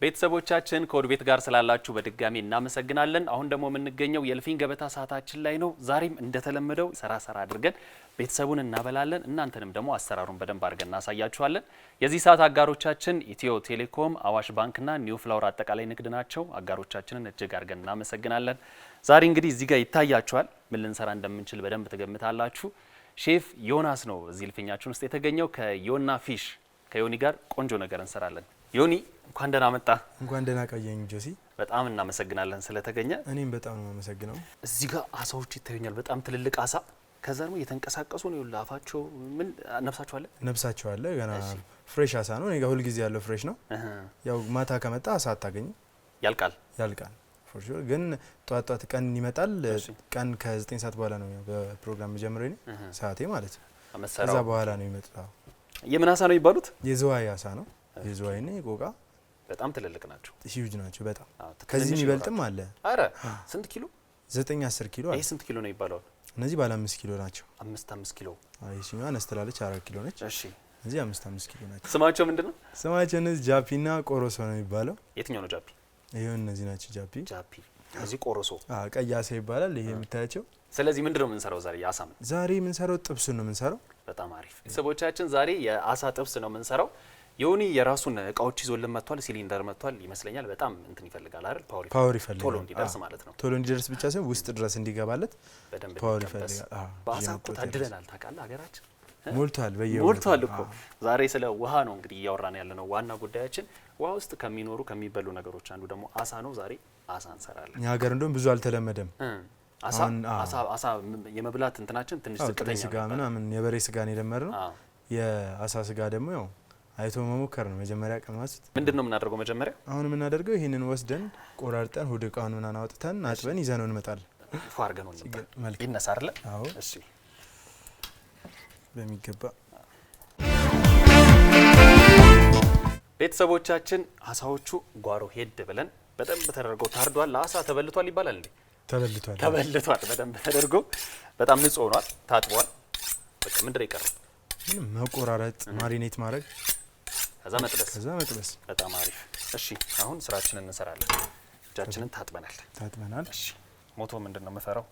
ቤተሰቦቻችን ከወድ ቤት ጋር ስላላችሁ በድጋሚ እናመሰግናለን። አሁን ደግሞ የምንገኘው የእልፍኝ ገበታ ሰዓታችን ላይ ነው። ዛሬም እንደተለመደው ሰራ አድርገን ቤተሰቡን እናበላለን። እናንተንም ደግሞ አሰራሩን በደንብ አድርገን እናሳያችኋለን። የዚህ ሰዓት አጋሮቻችን ኢትዮ ቴሌኮም፣ አዋሽ ባንክና ኒው ፍላወር አጠቃላይ ንግድ ናቸው። አጋሮቻችንን እጅግ አድርገን እናመሰግናለን። ዛሬ እንግዲህ እዚህ ጋር ይታያችኋል ምን ልንሰራ እንደምንችል በደንብ ትገምታላችሁ። ሼፍ ዮናስ ነው እዚህ እልፍኛችን ውስጥ የተገኘው። ከዮና ፊሽ ከዮኒ ጋር ቆንጆ ነገር እንሰራለን። ዮኒ እንኳን ደህና መጣ። እንኳን ደህና ቆየኝ ጆሲ። በጣም እናመሰግናለን ስለተገኘ። እኔም በጣም ነው የማመሰግነው። እዚህ ጋር አሳዎች ይታዩኛል፣ በጣም ትልልቅ አሳ። ከዛ ደግሞ እየተንቀሳቀሱ ነው። ላፋቸው ምን ነፍሳቸው አለ ገና ፍሬሽ አሳ ነው። እኔ ጋር ሁሉ ጊዜ ያለው ፍሬሽ ነው። ያው ማታ ከመጣ አሳ አታገኝ፣ ያልቃል ፎር ሹር። ግን ጧት ቀን ይመጣል። ቀን ከ9 ሰዓት በኋላ ነው በፕሮግራም ጀምረኝ ሰዓቴ ማለት ነው። ከዛ በኋላ ነው የሚመጣው። የምን አሳ ነው ይባሉት? የዝዋይ አሳ ነው። የዝዋይና የቆቃ በጣም ትልልቅ ናቸው፣ ሂውጅ ናቸው በጣም። ከዚህ የሚበልጥም አለ። አረ ስንት ኪሎ? 9-10 ኪሎ አለ። ይሄ ስንት ኪሎ ነው ይባላል? እነዚህ ባለ 5 ኪሎ ናቸው። 5 ኪሎ። አይ ሲኛ አነስተላለች 4 ኪሎ ነች። እሺ እዚህ 5 ኪሎ ናቸው። ስማቸው ምንድነው? ስማቸው እነዚህ ጃፒና ቆሮሶ ነው የሚባለው። የትኛው ነው ጃፒ? ይሄው እነዚህ ናቸው ጃፒ። እዚህ ቆሮሶ። ቀይ አሳ ይባላል ይሄ የምታያቸው። ስለዚህ ምንድነው የምንሰራው ዛሬ? የአሳ ምን? ዛሬ የምንሰራው ጥብስ ነው የምንሰራው። በጣም አሪፍ ቤተሰቦቻችን፣ ዛሬ የአሳ ጥብስ ነው የምንሰራው። ዮኒ የራሱን እቃዎች ይዞልን መጥቷል። ሲሊንደር መጥቷል ይመስለኛል። በጣም እንትን ይፈልጋል አይደል? ፓወር ይፈልጋል። ቶሎ እንዲደርስ ማለት ነው። ቶሎ እንዲደርስ ብቻ ሳይሆን ውስጥ ድረስ እንዲገባለት በደንብ ፓወር ይፈልጋል። በአሳ እኮ ታድለናል ታውቃለህ። ሀገራችን ሞልቷል እኮ። ዛሬ ስለ ውሃ ነው እንግዲህ እያወራን ያለ ነው። ዋና ጉዳያችን ውሃ ውስጥ ከሚኖሩ ከሚበሉ ነገሮች አንዱ ደግሞ አሳ ነው። ዛሬ አሳ እንሰራለን። እኛ ሀገር እንደውም ብዙ አልተለመደም። አሳ የመብላት እንትናችን ትንሽ ዝቅተኛ ስጋ ምናምን የበሬ ስጋ ነው የለመድነው። የአሳ ስጋ ደግሞ ያው አይቶ መሞከር ነው። መጀመሪያ ቀማስት ምንድነው የምናደርገው? መጀመሪያ አሁን የምናደርገው ይሄንን ወስደን ቆራርጠን ሆድ እቃውን ምናምን አውጥተን አጥበን ይዘነው እንመጣለን። ፏርገን ነው እንመጣለን። ይነሳ አይደል? አዎ እሺ፣ በሚገባ ቤተሰቦቻችን አሳዎቹ ጓሮ ሄድ ብለን በደንብ ተደርገው ታርዷል። ለአሳ ተበልቷል ይባላል እንዴ? ተበልቷል። በደንብ ተደርጎ በጣም ንጹህ ሆኗል፣ ታጥቧል። በቃ ምንድነው የቀረው? ምንም መቆራረጥ፣ ማሪኔት ማድረግ፣ ከዛ መጥበስ። በጣም አሪፍ። እሺ አሁን ስራችንን እንሰራለን። እጃችንን ታጥበናል። እሺ ሞቶ ምንድነው የምፈራው?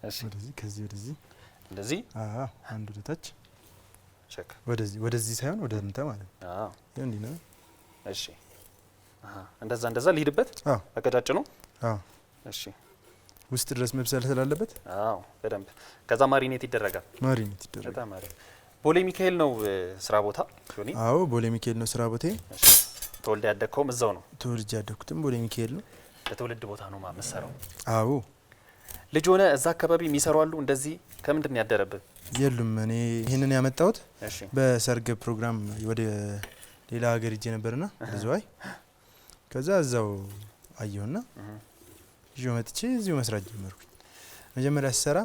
እሺ ከዚህ ወደዚህ እንደዚህ። አንዱ ወደታች ቸክ። ወደዚህ ሳይሆን ወደ እንተ ማለት ነው። ይሄ እንዲህ ነው። እሺ እንደዛ ሊሄድበት። አቀጫጭኑ። እሺ ውስጥ ድረስ መብሰል ስላለበት በደንብ። ከዛ ማሪኔት ይደረጋል። በጣም አሪፍ። ቦሌ ሚካኤል ነው ስራ ቦታ ዮኒ? አዎ ቦሌ ሚካኤል ነው ስራ ቦታ። እሺ ተወልደ ያደግከውም እዛው ነው? ተወልጄ ያደግኩትም ቦሌ ሚካኤል ነው። ለትውልድ ቦታ ነው ማመሰረው? አዎ። ልጅ ሆነ እዛ አካባቢ የሚሰሩ አሉ እንደዚህ? ከምንድን ነው ያደረብህ? የሉም። እኔ ይሄንን ያመጣሁት በሰርግ ፕሮግራም ወደ ሌላ ሀገር ሄጄ ነበርና ዝዋይ። ከዛ እዛው አየሁና ይዤ መጥቼ እዚሁ መስራት ጀመርኩኝ። መጀመሪያ ሲሰራ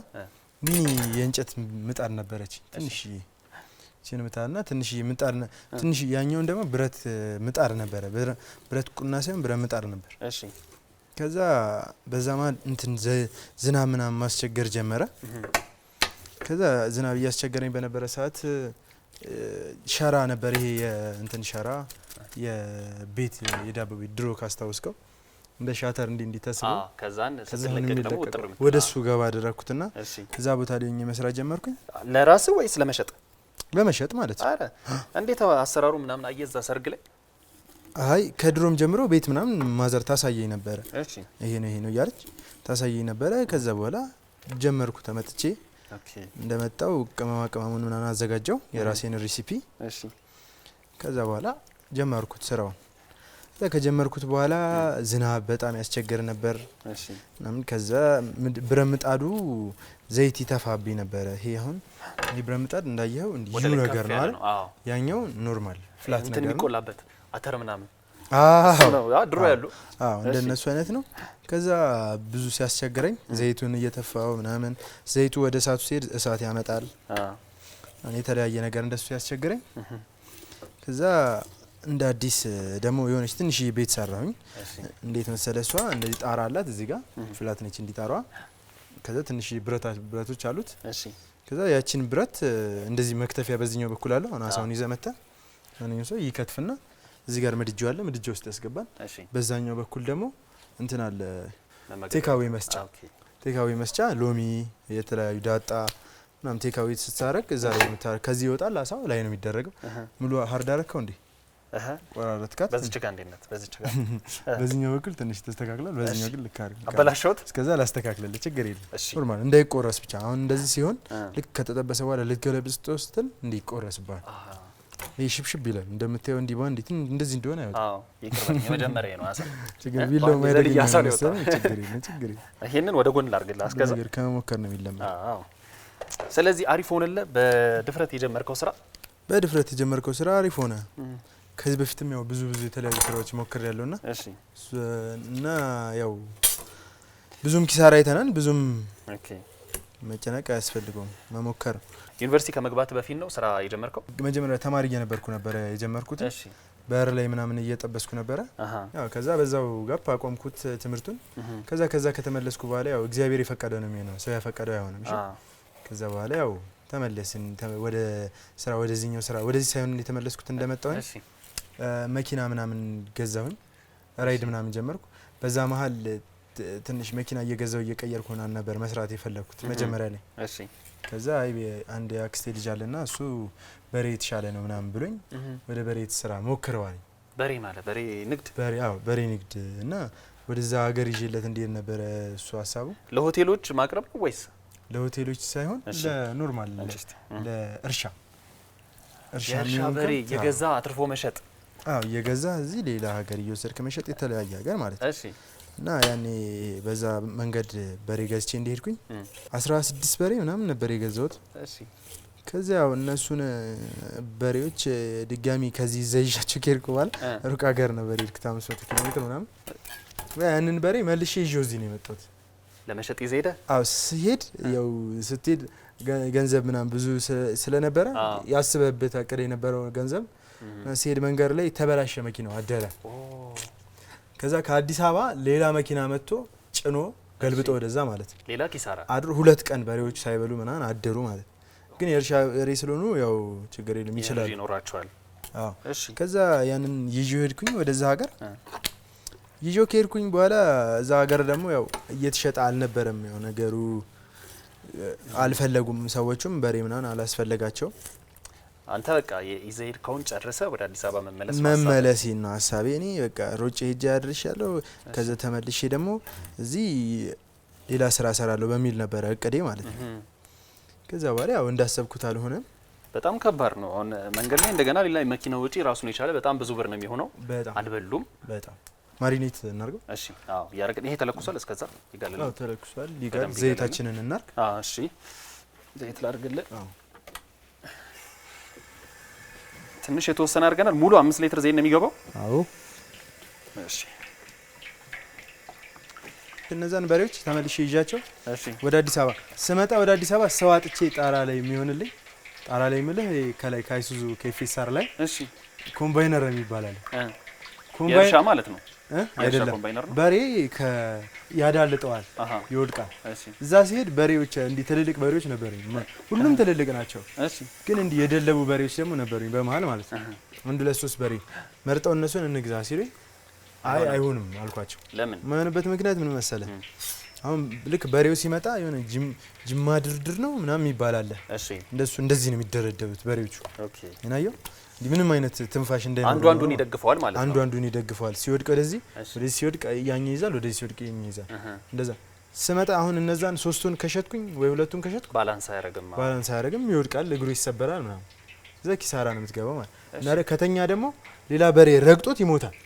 ሚኒ የእንጨት ምጣድ ነበረች፣ ትንሽ ምጣድና ትንሽ ምጣድ፣ ትንሽ ያኛውን ደግሞ ብረት ምጣድ ነበረ። ብረት ቁና ሳይሆን ብረት ምጣድ ነበር። እሺ ከዛ በዛ ማለት እንትን ዝናብ ምናምን ማስቸገር ጀመረ። ከዛ ዝናብ እያስቸገረኝ በነበረ ሰዓት ሸራ ነበር፣ ይሄ የእንትን ሸራ የቤት የዳቦ ቤት ድሮ ካስታውስከው እንደ ሻተር እንዲ ተስቦ ከዛን ስትለቀቅ ደግሞ ወጥሩ ወደሱ ገባ አደረኩትና እዛ ቦታ ላይ መስራት ጀመርኩኝ። ለራስ ወይስ ለመሸጥ? ለመሸጥ ማለት ነው። አረ እንዴት አሰራሩ ምናምን አየዛ ሰርግ ላይ? አይ ከድሮም ጀምሮ ቤት ምናምን ማዘር ታሳየኝ ነበረ። እሺ ይሄ ነው እያለች ታሳየኝ ነበረ። ከዛ በኋላ ጀመርኩ ተመጥቼ። እንደመጣው ቅመማቅመሙን ምናምን አዘጋጀው የራሴን ሬሲፒ። እሺ ከዛ በኋላ ጀመርኩት ስራውን። ከጀመርኩት በኋላ ዝናብ በጣም ያስቸገር ነበር። እሺ ምናምን ከዛ ብረምጣዱ ዘይት ይተፋብኝ ነበረ። ይሄ አሁን ይሄ ብረምጣድ እንዳየው እንዲሁ ነገር ነው አይደል? ያኛው ኖርማል ፍላት ነገር ነው የሚቆላበት አተር ምናምን። ድሮ ያሉ እንደነሱ አይነት ነው። ከዛ ብዙ ሲያስቸግረኝ ዘይቱን እየተፋው ምናምን፣ ዘይቱ ወደ እሳቱ ሲሄድ እሳት ያመጣል። እኔ የተለያየ ነገር እንደሱ ያስቸግረኝ። ከዛ እንደ አዲስ ደግሞ የሆነች ትንሽ ቤት ሰራሁኝ። እንዴት መሰለሷ እንደዚህ ጣራ አላት እዚህ ጋር ፍላት ነች እንዲጣራዋ። ከዛ ትንሽ ብረቶች አሉት። እሺ ከዛ ያቺን ብረት እንደዚህ መክተፊያ በዚህኛው በኩል አለው። አናሳውን ይዘመታ ማንኛውም ሰው ይከትፍና እዚህ ጋር ምድጃው አለ ምድጃው ውስጥ ያስገባል እሺ በዛኛው በኩል ደግሞ እንትን አለ ቴካዌ መስጫ ቴካዌ መስጫ ሎሚ የተለያዩ ዳጣ ምናምን ቴካዌ ስትሳረክ እዛ ላይ የምታረክ ከዚህ ይወጣል አሳው ላይ ነው የሚደረገው ሙሉ ሀርድ አረከው እንዴ ቆራረጥካት በዚች ጋር እንዴት በዚች ጋር በዚህኛው በኩል ትንሽ ተስተካክላል በዚህኛው ግን ልክ አድርግ አበላሽውት እስከዛ ላስተካክለል ችግር የለም ኖርማል እንዳይቆረስ ብቻ አሁን እንደዚህ ሲሆን ልክ ከተጠበሰ በኋላ ልትገለብጥ ስትል እንዲቆረስባል ይሄ ሽብሽብ ይላል እንደምታየው እንዲህ ባንዲት እንደዚህ እንደሆነ አይወጣ አዎ ይቅርበኝ የመጀመሪያ ነው አሰብ ችግር ቢለው ማይደግ ችግር የለም ይሄንን ወደ ጎን ላርግልህ አስከዛ ነገር ከመሞከር ነው የሚለመው አዎ ስለዚህ አሪፍ ሆነለ በድፍረት የጀመርከው ስራ አሪፍ ሆነ ከዚህ በፊትም ያው ብዙ የተለያዩ ስራዎች ሞክር ያለውና እሺ እና ያው ብዙም ኪሳራ አይተናል ብዙም ኦኬ መጨነቅ አያስፈልገውም መሞከር ዩኒቨርሲቲ ከመግባት በፊት ነው ስራ የጀመርከው መጀመሪያ ተማሪ እየነበርኩ ነበር የጀመርኩት እሺ በር ላይ ምናምን እየጠበስኩ ነበር ያው ከዛ በዛው ጋፕ አቆምኩት ትምርቱን ከዛ ከተመለስኩ በኋላ ያው እግዚአብሔር የፈቀደው ነው የሚሆነው ሰው ያፈቀደው አይሆንም እሺ ከዛ በኋላ ያው ተመለስን ወደ ስራ ወደዚህኛው ስራ ወደዚህ ሳይሆን የተመለስኩት እንደመጣው እሺ መኪና ምናምን ገዛሁኝ ራይድ ምናምን ጀመርኩ በዛ መሃል ትንሽ መኪና እየገዛው እየቀየርኩ ሆነ ነበር መስራት የፈለኩት መጀመሪያ ላይ እሺ ከዛ አንድ አክስቴ ልጅ አለና እሱ በሬ የተሻለ ነው ምናምን ብሎኝ ወደ በሬ ስራ ሞክረዋል በሬ ማለት በሬ ንግድ በሬ ንግድ እና ወደዛ ሀገር ይዤለት እንዲል ነበር እሱ ሀሳቡ ለሆቴሎች ማቅረብ ነው ወይስ ለሆቴሎች ሳይሆን ለኖርማል ለእርሻ በሬ የገዛ አትርፎ መሸጥ የገዛ እዚህ ሌላ ሀገር እየወሰድክ መሸጥ የተለያየ ሀገር ማለት ነው እሺ እና ያኔ በዛ መንገድ በሬ ገዝቼ እንደሄድኩኝ 16 በሬ ምናምን ነበር የገዛሁት እሺ ከዛ ያው እነሱን በሬዎች ድጋሚ ከዚህ ዘይሻቸው ከሄድኩ በኋላ ሩቅ ሀገር ነበር የሄድኩት 500 ኪሎ ሜትር ምናምን ያንን በሬ መልሼ ይዤው እዚህ ነው የመጣሁት ለመሸጥ ይዘይደ ሲሄድ ያው ስትሄድ ገንዘብ ምናምን ብዙ ስለነበረ ያስበበት አቀደ የነበረው ገንዘብ ሲሄድ መንገድ ላይ ተበላሸ መኪናው አደረ ከዛ ከአዲስ አበባ ሌላ መኪና መጥቶ ጭኖ ገልብጦ ወደዛ ማለት ሌላ ኪሳራ አድሮ 2 ቀን በሬዎች ሳይበሉ ምናምን አደሩ ማለት ግን የእርሻ በሬ ስለሆኑ ያው ችግር የለም ይችላል ይኖራቸዋል እሺ ከዛ ያንን ይዤው ሄድኩኝ ወደዛ ሀገር ይዤው ከሄድኩኝ በኋላ እዛ ሀገር ደግሞ ያው እየተሸጠ አልነበረም ያው ነገሩ አልፈለጉም ሰዎችም በሬ ምናምን አላስፈለጋቸው አንተ በቃ የኢዜድ ካውን ጨርሰ ወደ አዲስ አበባ መመለስና ሐሳቤ እኔ በቃ ሮጬ ሄጄ አድርሻለሁ ከዛ ተመልሼ ደግሞ እዚህ ሌላ ስራ ሰራለሁ በሚል ነበር እቅዴ ማለት ነው ከዛ በኋላ ያው እንዳሰብኩት አልሆነም በጣም ከባድ ነው አሁን መንገድ ላይ እንደገና ሌላ መኪና ወጪ ራሱን የቻለ በጣም ብዙ ብር ነው የሚሆነው አልበሉም በጣም ማሪኔት እናርገው እሺ አዎ ያረጋግጥ ይሄ ተለኩሷል እስከዛ ይጋለል አዎ ተለኩሷል ይጋል ዘይታችንን እናርግ እሺ ዘይት ላርግልህ ትንሽ የተወሰነ አድርገናል ሙሉ 5 ሊትር ዘይት ነው የሚገባው አዎ እሺ እነዛን በሬዎች ተመልሼ ይዣቸው እሺ ወደ አዲስ አበባ ስመጣ ወደ አዲስ አበባ ሰው አጥቼ ጣራ ላይ የሚሆንልኝ ጣራ ላይ ምልህ ከላይ ካይሱዙ ከፌሳር ላይ እሺ ኮምባይነር የሚባል የእርሻ ማለት ነው አይደለም በሬ ያዳልጠዋል ይወድቃል እዛ ሲሄድ በሬዎች እንዲ ትልልቅ በሬዎች ነበሩኝ ሁሉም ትልልቅ ናቸው ግን እንዲ የደለቡ በሬዎች ደግሞ ነበሩኝ በመሃል ማለት ነው አንድ ለሶስት በሬ መርጠው እነሱን እንግዛ ሲሉኝ አይሆንም አልኳቸው ለምን ማንበት ምክንያት ምን መሰለ አሁን ልክ በሬው ሲመጣ የሆነ ጅማ ድርድር ነው ምናምን ይባላል እንደዚህ ነው የሚደረደቡት በሬዎቹ እናየው ምንም አይነት ትንፋሽ እንዳይኖር አንዱን ይደግፈዋል ማለት ነው አንዱን ይደግፈዋል ሲወድቅ ወደዚህ ሲወድቅ ያኛ ይዛል ወደዚህ ሲወድቅ ያኛ ይዛል እንደዛ ስመጣ አሁን እነዛን ሶስቱን ከሸጥኩኝ ወይ ሁለቱን ከሸጥኩ ባላንስ አያረግም ይወድቃል እግሩ ይሰበራል ምናምን እዛ ኪሳራ ነው የምትገባው ማለት እና ከተኛ ደግሞ ሌላ በሬ ረግጦት ይሞታል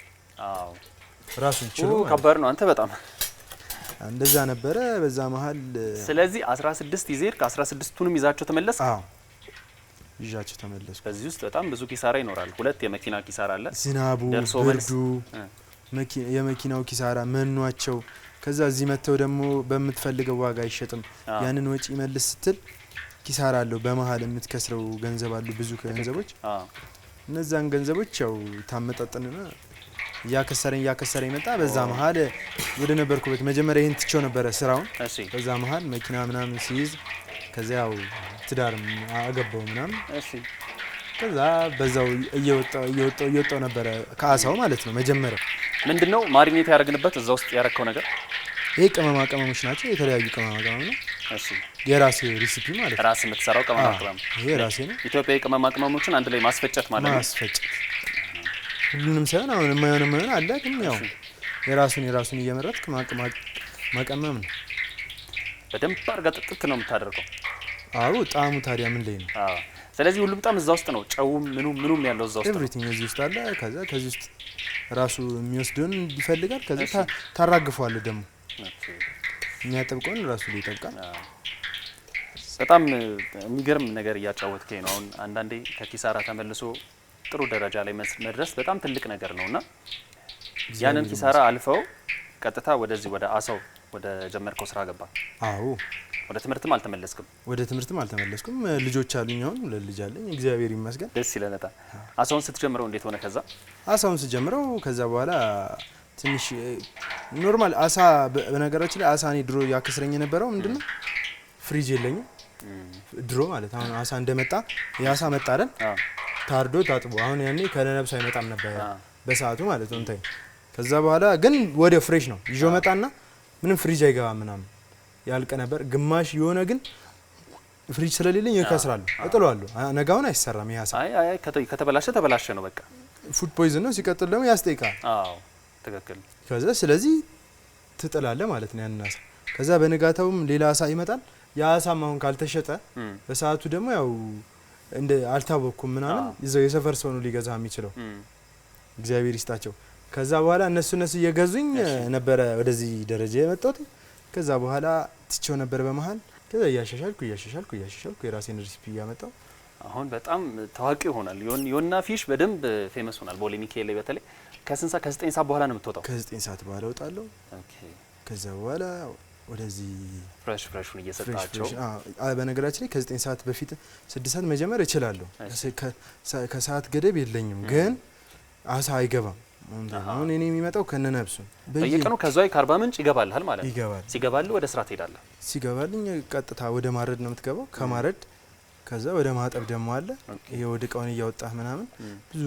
ራሱን ችሎ ከባድ ነው አንተ በጣም እንደዛ ነበረ በዛ መሃል ስለዚህ 16 ይዘር ከ16ቱንም ይዛቸው ተመለስ ይዣቸው ተመለስኩ በዚህ ውስጥ በጣም ብዙ ኪሳራ ይኖራል ሁለት የመኪና ኪሳራ አለ ዝናቡ ብርዱ የመኪናው ኪሳራ መኗቸው ከዛ እዚህ መተው ደግሞ በመትፈልገው ዋጋ አይሸጥም ያንን ወጪ መልስ ስትል ኪሳራ አለው በመሃል የምትከስረው ገንዘብ አሉ ብዙ ገንዘቦች እነዛን ገንዘቦች ያው ታመጣጥንና ያከሰረ ይመጣ በዛ መሃል ወደ ነበርኩበት መጀመሪያ ይሄን ትቾ ነበር ስራውን በዛ መሃል መኪና ምናምን ሲይዝ ከዚያው ትዳርም አገባው ምናምን ከዛ በዛው እየወጣው ነበረ ከአሳው ማለት ነው። መጀመሪያ ምንድነው ማሪኔት ያደርግንበት እዛ ውስጥ ያረከው ነገር? ይሄ ቅመማ ቅመሞች ናቸው። የተለያዩ ቅመማ ቅመም ነው። እሺ የራሴ ሬሲፒ ማለት ነው። ራስ የምትሰራው ቅመማ ቅመም? ይሄ ራሴ ነው። ኢትዮጵያዊ ቅመማ ቅመሞችን አንድ ላይ ማስፈጨት ማለት ነው። ማስፈጨት ሁሉንም ሳይሆን አሁን የማይሆን አለ፣ ግን ያው የራሱን እየመረጥክ ማቀመም ነው። በደንብ አድርጋ ጥጥት ነው የምታደርገው። አዎ ጣዕሙ ታዲያ ምን ላይ ነው? አዎ ስለዚህ ሁሉም ጣዕም እዛ ውስጥ ነው። ጨውም ምኑም ያለው እዛ ውስጥ ነው። ኤቭሪቲንግ እዚህ ውስጥ አለ። ከዚህ ውስጥ ራሱ የሚወስደውን ይፈልጋል። ከዚህ ታራግፈዋለህ ደግሞ የሚያጠብቀውን ራሱ ላይ ይጠብቃል። በጣም የሚገርም ነገር እያጫወትከኝ ነው። አሁን አንዳንዴ ከኪሳራ ተመልሶ ጥሩ ደረጃ ላይ መድረስ በጣም ትልቅ ነገር ነውና ያንን ኪሳራ አልፈው ቀጥታ ወደዚህ ወደ አሳው ወደ ጀመርከው ስራ ገባ። አዎ ወደ ትምህርትም አልተመለስክም? ወደ ትምህርትም አልተመለስኩም። ልጆች አሉኝ፣ አሁን ልጅ አለኝ፣ እግዚአብሔር ይመስገን። ደስ ይለናል። አሳውን ስትጀምረው እንዴት ሆነ? አሳውን ስትጀምረው ከዛ በኋላ ትንሽ ኖርማል አሳ፣ በነገራችን ላይ አሳ እኔ ድሮ ያከስረኝ የነበረው ምንድነው ፍሪጅ የለኝም ድሮ ማለት። አሁን አሳ እንደመጣ የአሳ መጣ አይደል ታርዶ ታጥቦ፣ አሁን ያኔ ከነብስ አይመጣም ነበር በሰዓቱ ማለት ነው እንታይ። ከዛ በኋላ ግን ወደ ፍሬሽ ነው ይዞ መጣና ምንም ፍሪጅ አይገባም ምናምን ያልቀ ነበር። ግማሽ የሆነ ግን ፍሪጅ ስለሌለኝ ይከስራለሁ፣ እጥለዋለሁ። ነጋውን አይሰራም ይያሳ። አይ ከተበላሸ ነው በቃ ፉድ ፖይዝን ነው። ሲቀጥል ደግሞ ያስጠይቃል። አዎ ትክክል። ከዛ ስለዚህ ትጥላለህ ማለት ነው ያን አሳ። ከዛ በነጋታውም ሌላ አሳ ይመጣል። ያ አሳም አሁን ካልተሸጠ በሰዓቱ ደግሞ ያው እንደ አልታወኩም ምናምን ይዘው የሰፈር ሰው ነው ሊገዛ የሚችለው፣ እግዚአብሔር ይስጣቸው። ከዛ በኋላ እነሱ እየገዙኝ ነበረ ወደዚህ ደረጃ የመጣሁት። ከዛ በኋላ ትቼው ነበር በመሃል። ከዛ እያሻሻልኩ የራሴን ሬሲፒ እያመጣው አሁን በጣም ታዋቂ ሆናል። ዮና ፊሽ በደንብ ፌመስ ሆናል። ቦሌ ሚካኤል ላይ በተለይ ከ9 ሰዓት በኋላ ነው የምትወጣው? ከ9 ሰዓት በኋላ እወጣለሁ። ኦኬ። ከዛ በኋላ ወደዚህ ፍሬሹን እየሰጣቸው። በነገራችን ላይ ከ9 ሰዓት በፊት 6 ሰዓት መጀመር እችላለሁ። ከሰዓት ገደብ የለኝም፣ ግን አሳ አይገባም። አሁን እኔ የሚመጣው ከነነብሱ በየቀኑ ከዛው ከአርባ ምንጭ ይገባልሃል ማለት ነው። ይገባል። ሲገባል ወደ ስራ ትሄዳለህ? ሲገባልኝ ቀጥታ ወደ ማረድ ነው የምትገባው። ከማረድ ከዛ ወደ ማጠብ ደግሞ አለ። ይሄ ወደ እቃውን እያወጣህ ምናምን ብዙ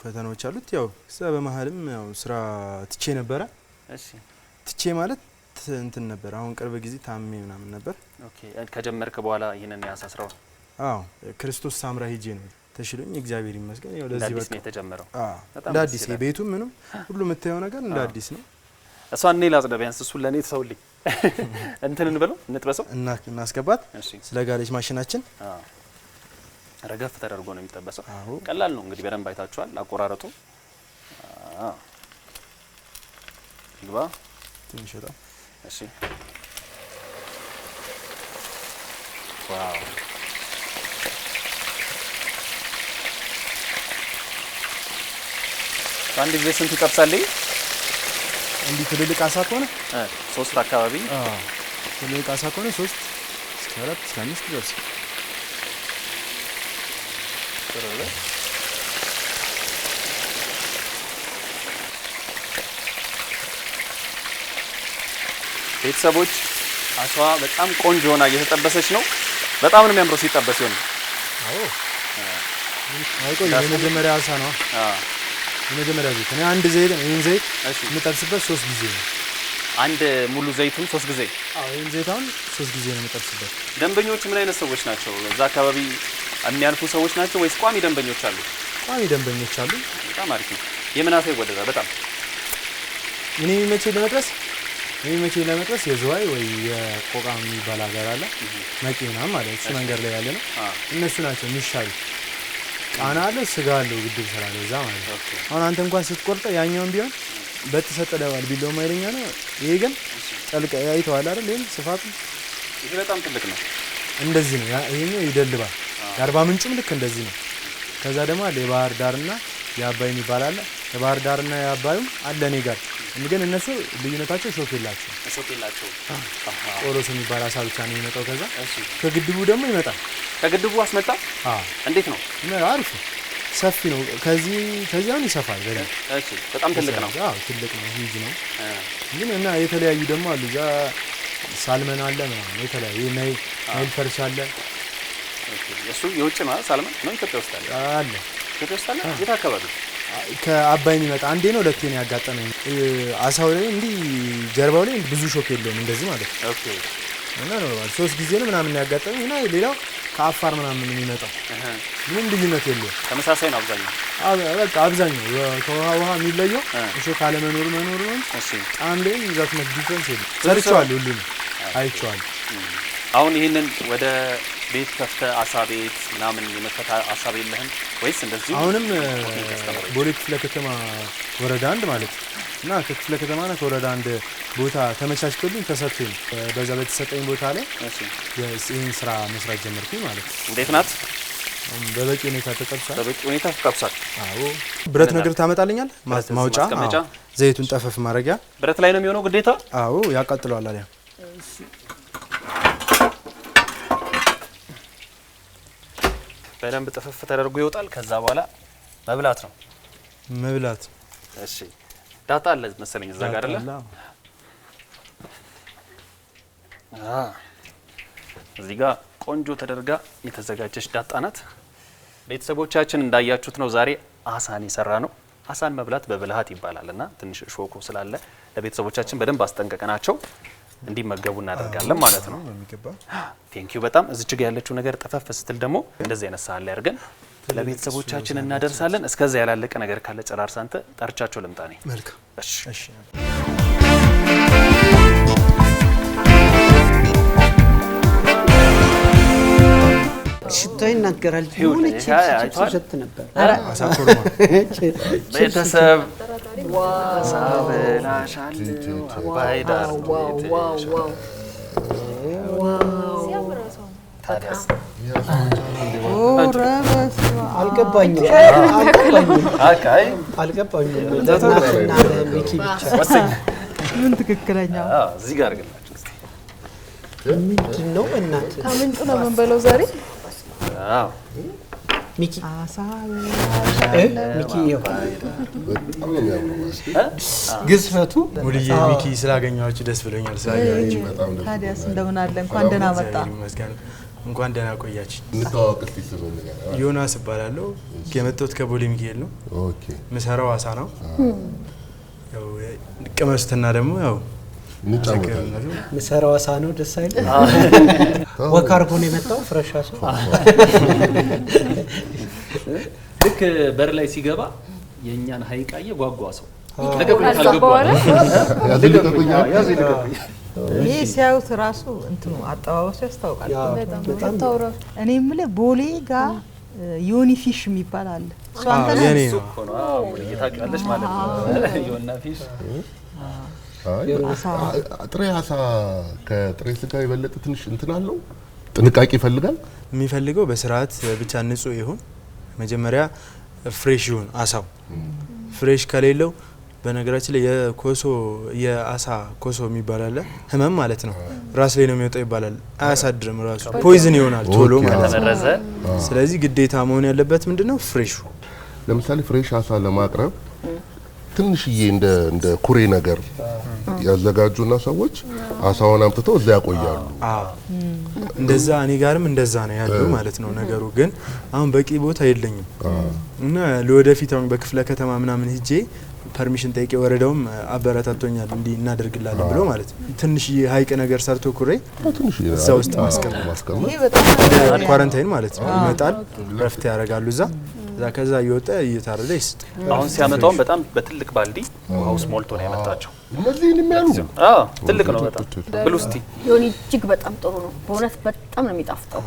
ፈተናዎች አሉት። ያው እዛ በመሀልም ያው ስራ ትቼ ነበረ። እሺ ትቼ ማለት እንትን ነበር። አሁን ቅርብ ጊዜ ታሜ ምናምን ነበር። ኦኬ። ከጀመርክ በኋላ ይሄንን ያሳስራው? አዎ ክርስቶስ ሳምራ ሄጄ ነው ተሽሎኝ፣ እግዚአብሔር ይመስገን። ያው ለዚህ በቃ ነው የተጀመረው። እንደ አዲስ ቤቱ ምንም ሁሉ የምታየው ነገር እንደ አዲስ ነው። እሷን እኔ ላጽዳ፣ ቢያንስ እሱ ለኔ ተሰውልኝ እንትን እንበለው እንጥበሰው እናስገባት። እሺ ስለ ጋለች ማሽናችን ረገፍ ተደርጎ ነው የሚጠበሰው። ቀላል ነው እንግዲህ በደንብ አይታችኋል አቆራረጡ። ግባ ትንሽ ወጣ። እሺ ዋው አንድ ጊዜ ስንት ይጠብሳል? እንዲህ ትልልቅ አሳ ከሆነ 3 አካባቢ። ትልልቅ አሳ ከሆነ 3 እስከ 4 እስከ 5 ድረስ። ቤተሰቦች አሳዋ በጣም ቆንጆ ሆና እየተጠበሰች ነው። በጣም ነው የሚያምረው ሲጠበስ ይሆን። አዎ አይቆይ የመጀመሪያ አሳ ነው። የመጀመሪያ ዘይት ነው። አንድ ዘይት ይሄን ዘይት የምጠብስበት 3 ጊዜ ነው። አንድ ሙሉ ዘይቱን 3 ጊዜ? አዎ ይሄን ዘይት አሁን 3 ጊዜ ነው የምጠብስበት። ደንበኞች ምን አይነት ሰዎች ናቸው? እዛ አካባቢ የሚያልፉ ሰዎች ናቸው ወይስ ቋሚ ደንበኞች አሉ? ቋሚ ደንበኞች አሉ። በጣም አሪፍ ነው። የምናሴ ይወደዳል በጣም። እኔ የሚመቸኝ ለመጥበስ የዝዋይ ወይ የቆቃ የሚባል ሀገር አለ መቂና ማለት እሱ መንገድ ላይ ያለ ነው። እነሱ ናቸው የሚሻሉት። ቃና አለ፣ ስጋ አለው፣ ግድብ ስላለ እዛ ማለት ነው። አሁን አንተ እንኳን ስትቆርጠው ያኛውን ቢሆን በተሰጠደዋል ቢለው ማይለኛ ነው። ይሄ ግን ጠልቀ አይተዋል አይደል? ይሄን ስፋቱ ይሄ በጣም ትልቅ ነው። እንደዚህ ነው። ይሄኛው ይደልባል። የአርባ ምንጩም ልክ እንደዚህ ነው። ከዛ ደግሞ አለ የባህር ዳርና የአባይ የሚባል አለ። የባህር ዳርና የአባዩም አለ እኔ ጋር። ግን እነሱ ልዩነታቸው ሾክ የላቸው። ቆሎስ የሚባል አሳ ብቻ ነው የሚመጣው። ከዛ ከግድቡ ደግሞ ይመጣል። ከግድቡ አስመጣ? እንዴት ነው? አሪፍ ነው፣ ሰፊ ነው። ከዚህ አሁን ይሰፋል በደንብ። እሺ በጣም ትልቅ ነው። አዎ ትልቅ ነው፣ ሂጅ ነው። ግን እና የተለያዩ ደግሞ አሉ። እዛ ሳልመን አለ ምናምን የተለያዩ ናይል ፈርሽ አለ። እሱ የውጭ ነው ሳልመን ነው ኢትዮጵያ ውስጥ አለ ኢትዮጵያ ውስጥ አለ የት አካባቢ ከአባይ የሚመጣ አንዴ ነው ሁለቴ ነው ያጋጠመኝ አሳው ላይ እንዲህ ጀርባው ላይ ብዙ ሾክ የለውም እንደዚህ ማለት ነው ኦኬ እና ኖርማል 3 ጊዜ ነው ምናምን ያጋጠመኝ እና ሌላው ከአፋር ምናምን የሚመጣው ምንም ልዩነት የለውም ተመሳሳይ ነው አብዛኛው በቃ አብዛኛው ከውሃ የሚለየው ሾክ አለመኖሩ መኖሩ ነው እሺ ጣም ላይ ዛት ነው ዲፈረንስ የለም ሰርቻለሁ ሁሉንም አይቼዋለሁ አሁን ይሄንን ወደ ቤት ከፍተ አሳ ቤት ምናምን የመከታ አሳብ የለህም ወይስ እንደዚህ አሁንም ቦሌ ክፍለ ከተማ ወረዳ 1 ማለት እና ክፍለ ከተማና ወረዳ 1 ቦታ ተመቻችቶልኝ ተሰጥቶኝ በዛ በተሰጠኝ ቦታ ላይ እሺ ይሄን ስራ መስራት ጀመርኩኝ ማለት እንዴት ናት በበቂ ሁኔታ ተቀብሷል በበቂ ሁኔታ ተቀብሷል አዎ ብረት ነገር ታመጣልኛል ማውጫ ዘይቱን ጠፈፍ ማረጊያ ብረት ላይ ነው የሚሆነው ግዴታ አዎ ያቃጥለዋል አለ እሺ በደንብ ጥፍፍ ተደርጎ ይወጣል ከዛ በኋላ መብላት ነው መብላት እሺ ዳጣ አለ መሰለኝ እዛ ጋር አይደለ እዚህ ጋር ቆንጆ ተደርጋ የተዘጋጀች ዳጣ ናት ቤተሰቦቻችን እንዳያችሁት ነው ዛሬ አሳን ይሰራ ነው አሳን መብላት በብልሃት ይባላልና ትንሽ ሾኮ ስላለ ለቤተሰቦቻችን በደንብ አስጠንቀቀናቸው እንዲመገቡ እናደርጋለን ማለት ነው ቴንክ ዩ በጣም እዚች ጋር ያለችው ነገር ጠፈፍ ስትል ደግሞ እንደዚህ አይነት ሳለ ያርገን ለቤተሰቦቻችን እናደርሳለን እስከዛ ያላለቀ ነገር ካለ ጨራርሳ አንተ ጠርቻቸው ልምጣ ነኝ መልካም እሺ ሽታው ይናገራል ሆነች ሸት ነበር አሳኮርማ ቤተሰብ ሳበላሻል ባይዳር ታዲያስ አልገባኝም ለእናትና ለሚኪ ብቻ ምን ትክክለኛው እዚህ ጋር አድርገናችሁ እስቲ ምንድን ነው እናት ከምንጩ ነው የምንበለው ዛሬ አዎ ሚኪ ሚኪ ግዝፈቱ ሙልዬ ሚኪ ስላገኘኋችሁ ደስ ብሎኛል ስላገኘኋችሁ ታዲያስ እንደምን አለ እንኳን ደህና መጣ እንኳን ደህና ቆያችሁ እንታወቅ እስቲ ስሙን ነገር ዮናስ እባላለሁ ከመጣሁት ከቦሌ ሚካኤል ነው ኦኬ ምሰራው አሳ ነው ያው ቅመስትና ደግሞ ያው ምሰራው አሳ ነው ደስ አይል ወካርጎ ነው የመጣው ፍሬሽ አሳ ልክ በር ላይ ሲገባ የኛን ሀይቃዬ ጓጓ ሰው ይሄ ሲያዩት ራሱ እንትኑ አጠባበሱ ያስታውቃል በጣም ታውራ እኔ የምልህ ቦሌ ጋር ዮኒ ፊሽ የሚባል አለ እሱ አንተ ነህ እኮ ነው አዎ ታውቂያለሽ ማለት ነው ዮና ፊሽ ጥሬ አሳ ከጥሬ ስጋ የበለጠ ትንሽ እንትን አለው ጥንቃቄ ይፈልጋል የሚፈልገው በስርዓት ብቻ ንጹህ ይሁን መጀመሪያ ፍሬሽ ይሁን አሳው ፍሬሽ ከሌለው በነገራችን ላይ የኮሶ የአሳ ኮሶ የሚባል አለ ህመም ማለት ነው ራስ ላይ ነው የሚወጣው ይባላል አያሳድርም ራሱ ፖይዝን ይሆናል ቶሎ ማለት ነው ስለዚህ ግዴታ መሆን ያለበት ምንድነው ፍሬሹ ለምሳሌ ፍሬሽ አሳ ለማቅረብ ትንሽዬ እንደ ኩሬ ነገር ያዘጋጁና ሰዎች አሳውን አምጥተው እዛ ያቆያሉ እንደዛ እኔ ጋርም እንደዛ ነው ያለው ማለት ነው ነገሩ ግን አሁን በቂ ቦታ የለኝም እና ለወደፊት አሁን በክፍለ ከተማ ምናምን ሄጄ ፐርሚሽን ጠይቄ ወረዳውም አበረታቶኛል እንዲ እናደርግላለን ብሎ ማለት ነው ትንሽዬ ሀይቅ ነገር ሰርቶ ኩሬ እዛው ውስጥ ማስቀመጥ ይሄ በጣም ኳረንታይን ማለት ነው ይመጣል ረፍት ያደርጋሉ እዛ ከዛ ይወጣ እየታረደ ይስጥ አሁን ሲያመጣው በጣም በትልቅ ባልዲ ውሃውስ ሞልቶ ነው ያመጣቸው እነዚህን የሚያሉ ትልቅ ነው በጣም ብሉስቲ ዮኒ እጅግ በጣም ጥሩ ነው በእውነት በጣም ነው የሚጣፍጠው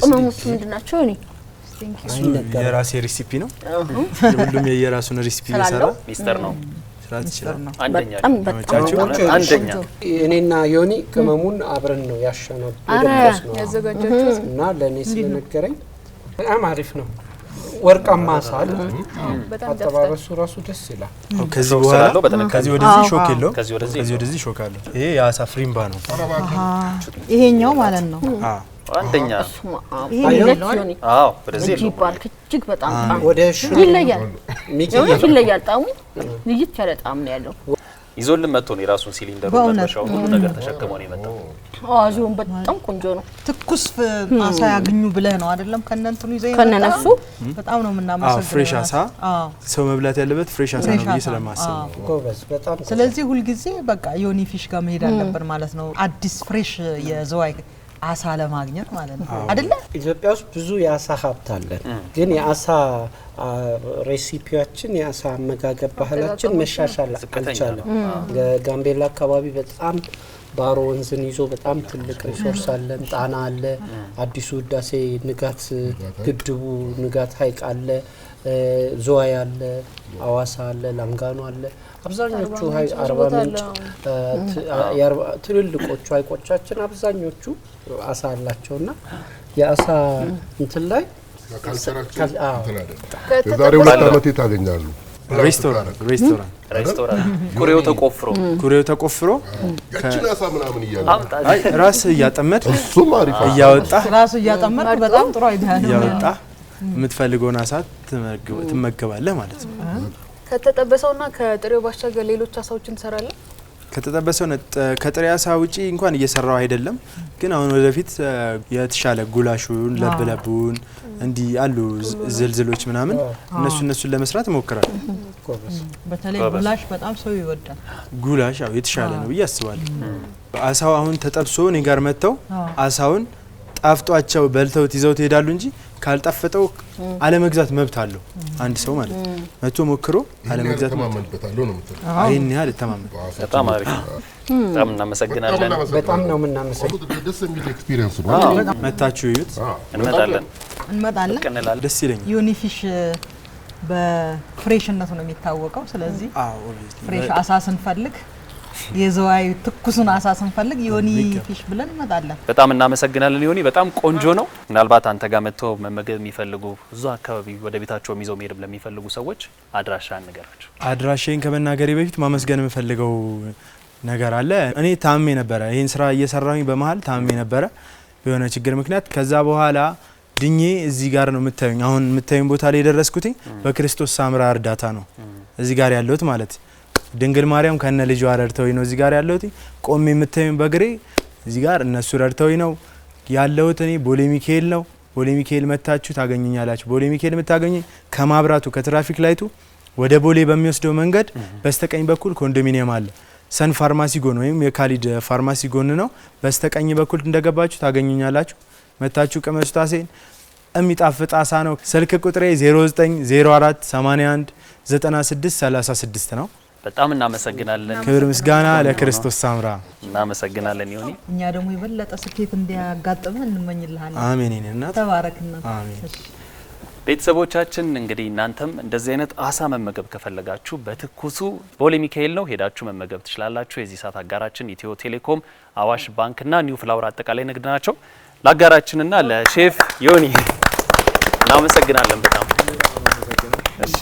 ቅመሞቹ ምንድን ናቸው ዮኒ የራሴ ሬሲፒ ነው ሁሉም የየራሱን ሬሲፒ ይሰራ ሚስተር ነው ስራት ይችላል አንደኛ እኔና ዮኒ ቅመሙን አብረን ነው ያሸነው ያዘጋጃችሁት እና ለኔ ስለነገረኝ በጣም አሪፍ ነው ወርቃማ ሳል አጠባበሱ ራሱ ደስ ይላል ከዚህ በኋላ ከዚህ ወደዚህ ሾክ የለው ከዚህ ወደዚህ ሾክ አለው ይሄ የአሳ ፍሪምባ ነው ይሄኛው ማለት ነው አንደኛ ይሄ ነው አዎ ወደዚህ ነው ይባል እጅግ በጣም ወደ ይለያል ሚኪ ይለያል ጣሙ ልጅት ያለ ጣም ነው ያለው ይዞልን መጥቶ ነው የራሱን ሲሊንደር መጥበሻው ሁሉ ነገር ተሸክሞ ነው የመጣው። አዚሁን በጣም ቆንጆ ነው። ትኩስ አሳ ያገኙ ብለህ ነው አይደለም? ከነንተኑ ይዘይ ከነነሱ በጣም ነው የምናመሰግነው። ፍሬሽ አሳ ሰው መብላት ያለበት ፍሬሽ አሳ ነው ብዬ ስለማስብ ጎበዝ በጣም። ስለዚህ ሁሉ ጊዜ በቃ ዮኒ ፊሽ ጋር መሄድ አለበት ማለት ነው። አዲስ ፍሬሽ የዝዋይ አሳ ለማግኘት ማለት ነው አይደለ? ኢትዮጵያ ውስጥ ብዙ የአሳ ሀብት አለን፣ ግን የአሳ ሬሲፒያችን የአሳ አመጋገብ ባህላችን መሻሻል አልቻለም። ጋምቤላ አካባቢ በጣም ባሮ ወንዝን ይዞ በጣም ትልቅ ሪሶርስ አለን። ጣና አለ፣ አዲሱ ህዳሴ ንጋት ግድቡ ንጋት ሀይቅ አለ፣ ዝዋይ አለ፣ አዋሳ አለ፣ ላንጋኖ አለ። አብዛኞቹ አርባ ምንጭ ትልልቆቹ ሀይቆቻችን አብዛኞቹ አሳ አላቸውና የአሳ እንትን ላይ የዛሬ 2 ዓመት ታገኛሉ። ሬስቶራንት ኩሬው ተቆፍሮ ያቺን አሳ ምናምን እያለ አይ ራስ እያጠመድ እሱም አሪፍ እያወጣ ራሱ እያጠመድ በጣም ጥሩ አይዲያ ነው። እያወጣ የምትፈልገውን አሳ ትመገባለህ ማለት ነው። ከተጠበሰውና ከጥሬው ባሻገር ሌሎች አሳዎችን እንሰራለን። ከተጠበሰው ከጥሬ አሳ ውጪ እንኳን እየሰራው አይደለም፣ ግን አሁን ወደፊት የተሻለ ጉላሹን ለብለቡን እንዲ አሉ ዝልዝሎች ምናምን እነሱን ለመስራት እሞክራለሁ። በተለይ ጉላሽ በጣም ሰው ይወዳል። ጉላሽ ያው የተሻለ ነው ብዬ አስባለሁ። አሳው አሁን ተጠብሶ እኔ ጋር መጥተው አሳውን ጣፍጧቸው በልተውት ይዘውት ይሄዳሉ እንጂ ካልጣፈጠው አለመግዛት መብት አለው አንድ ሰው ማለት ነው። መጥቶ ሞክሮ አለመግዛት ተማመንበታለሁ ነው የምትለው። አይን ያህል ተማመን። በጣም አሪፍ በጣም እናመሰግናለን። በጣም ነው የምናመሰግነው። ደስ የሚል ኤክስፒሪየንስ ነው። መታችሁ እዩት። እንመጣለን። ደስ ይለኛል። ዮኒ ፊሽ በፍሬሽነቱ ነው የሚታወቀው። ስለዚህ ፍሬሽ አሳ ስንፈልግ የዝዋይ ትኩሱን አሳ ስንፈልግ ዮኒ ፊሽ ብለን እንመጣለን። በጣም እናመሰግናለን ዮኒ፣ በጣም ቆንጆ ነው። ምናልባት አንተ ጋር መጥተው መመገብ የሚፈልጉ እዛ አካባቢ ወደ ቤታቸው ይዘው መሄድ ለሚፈልጉ ሰዎች አድራሻ ንገራቸው። አድራሻዬን ከመናገሬ በፊት ማመስገን የምፈልገው ነገር አለ። እኔ ታሜ ነበረ፣ ይሄን ስራ እየሰራሁኝ በመሃል ታሜ ነበረ በሆነ ችግር ምክንያት። ከዛ በኋላ ድኜ እዚህ ጋር ነው የምታዩኝ። አሁን የምታዩኝ ቦታ ላይ የደረስኩት በክርስቶስ ሳምራ እርዳታ ነው። እዚህ ጋር ያለሁት ማለት ድንግል ማርያም ከነ ልጇ ረድተውኝ ነው እዚህ ጋር ያለሁት። ቆሜ የምታዩኝ በግሬ እዚህ ጋር እነሱ ረድተውኝ ነው ያለሁት። እኔ ቦሌ ሚካኤል ነው። ቦሌ ሚካኤል መታችሁ ታገኙኛላችሁ። ቦሌ ሚካኤል የምታገኙኝ ከማብራቱ ከትራፊክ ላይቱ ወደ ቦሌ በሚወስደው መንገድ በስተቀኝ በኩል ኮንዶሚኒየም አለ። ሰን ፋርማሲ ጎን ወይም የካሊድ ፋርማሲ ጎን ነው። በስተቀኝ በኩል እንደገባችሁ ታገኙኛላችሁ። መታችሁ ቀመሱ። ታሴን የሚጣፍጥ አሳ ነው። ስልክ ቁጥሬ 0904 81 96 36 ነው። በጣም እናመሰግናለን። ክብር ምስጋና ለክርስቶስ ሳምራ። እናመሰግናለን ዮኒ። እኛ ደግሞ የበለጠ ስኬት እንዲያጋጥመን እንመኝልሃለን። አሜን። እና ተባረክና አሜን። ቤተሰቦቻችን እንግዲህ እናንተም እንደዚህ አይነት አሳ መመገብ ከፈለጋችሁ በትኩሱ ቦሌ ሚካኤል ነው ሄዳችሁ መመገብ ትችላላችሁ። የዚህ ሰዓት አጋራችን ኢትዮ ቴሌኮም፣ አዋሽ ባንክና ኒው ፍላወር አጠቃላይ ንግድ ናቸው። ለአጋራችንና ለሼፍ ዮኒ እናመሰግናለን በጣም እሺ።